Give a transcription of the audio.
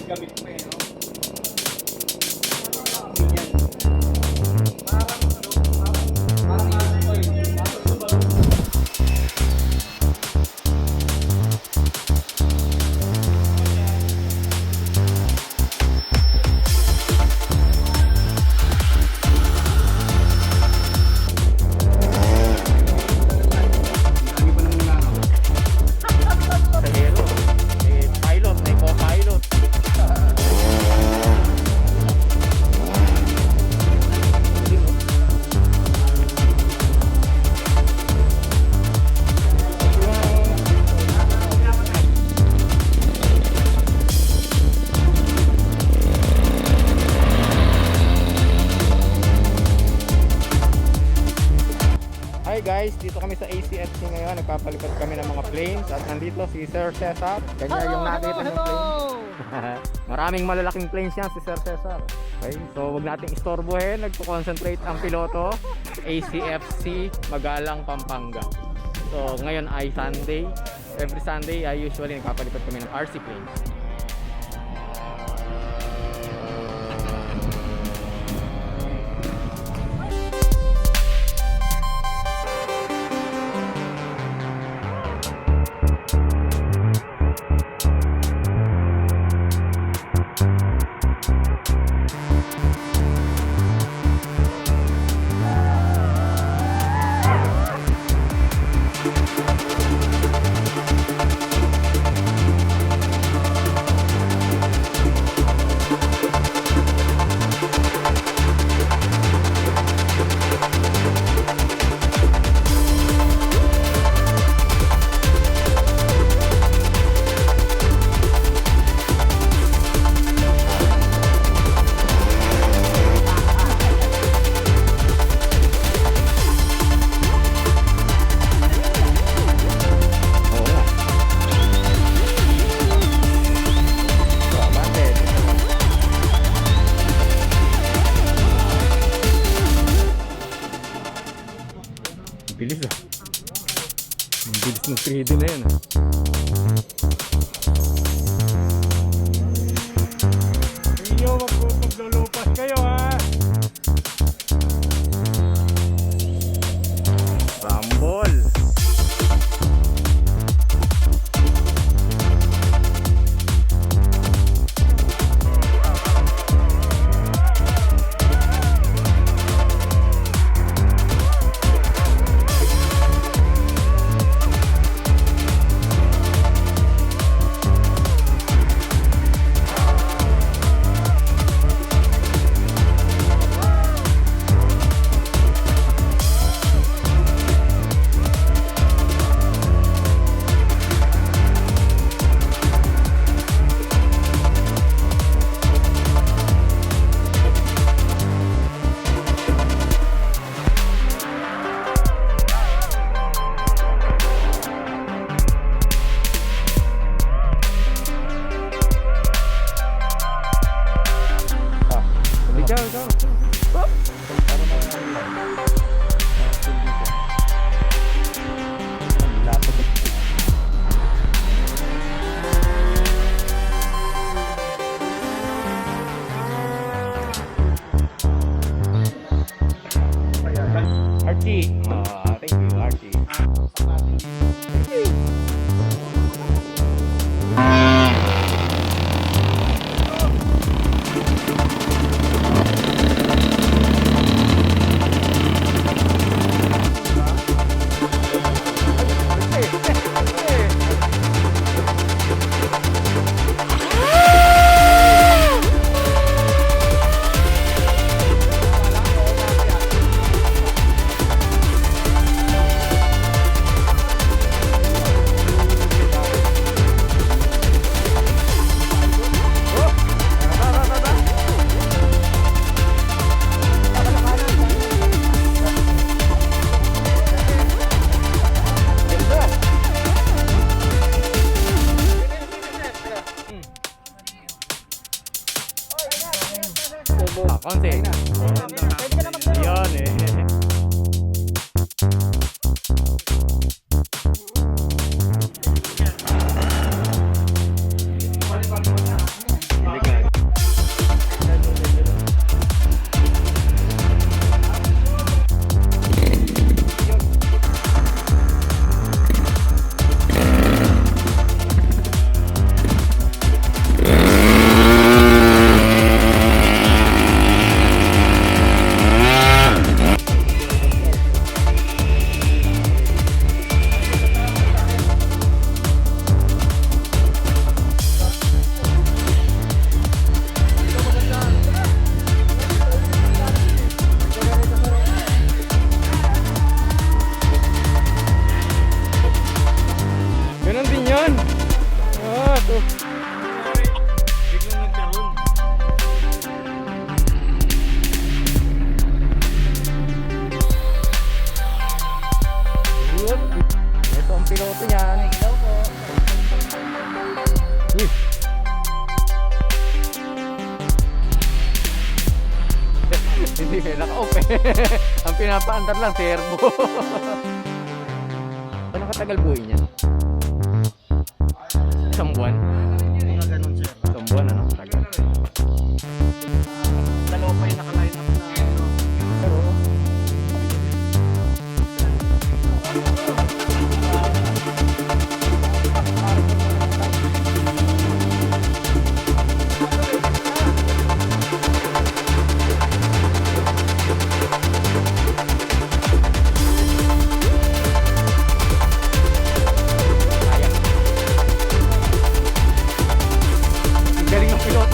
gamit mo eh, no? Hi guys, dito kami sa ACFC ngayon. Nagpapalipad kami ng mga planes. At nandito si Sir Cesar. Kanya yung nakita ng plane. Maraming malalaking planes yan si Sir Cesar. Okay, so wag nating istorbohin. Nagpo-concentrate ang piloto. ACFC Magalang, Pampanga. So ngayon ay Sunday. Every Sunday ay usually nagpapalipad kami ng RC planes. Bilis ah. Ang bilis ng 3D na yan ah. Hindi nyo maglulupas kayo ha. Rumble. Archie. Thank you, Archie. Konti. Yun eh. Hindi, naka-off eh. Ang pinapaandar lang, servo. Paano katagal buhay niya? Isang buwan? Mga ganun sir. Isang buwan, ano? Tagal. Dalawa pa yung nakaline up na ano. Pero, ang galing ng pilot.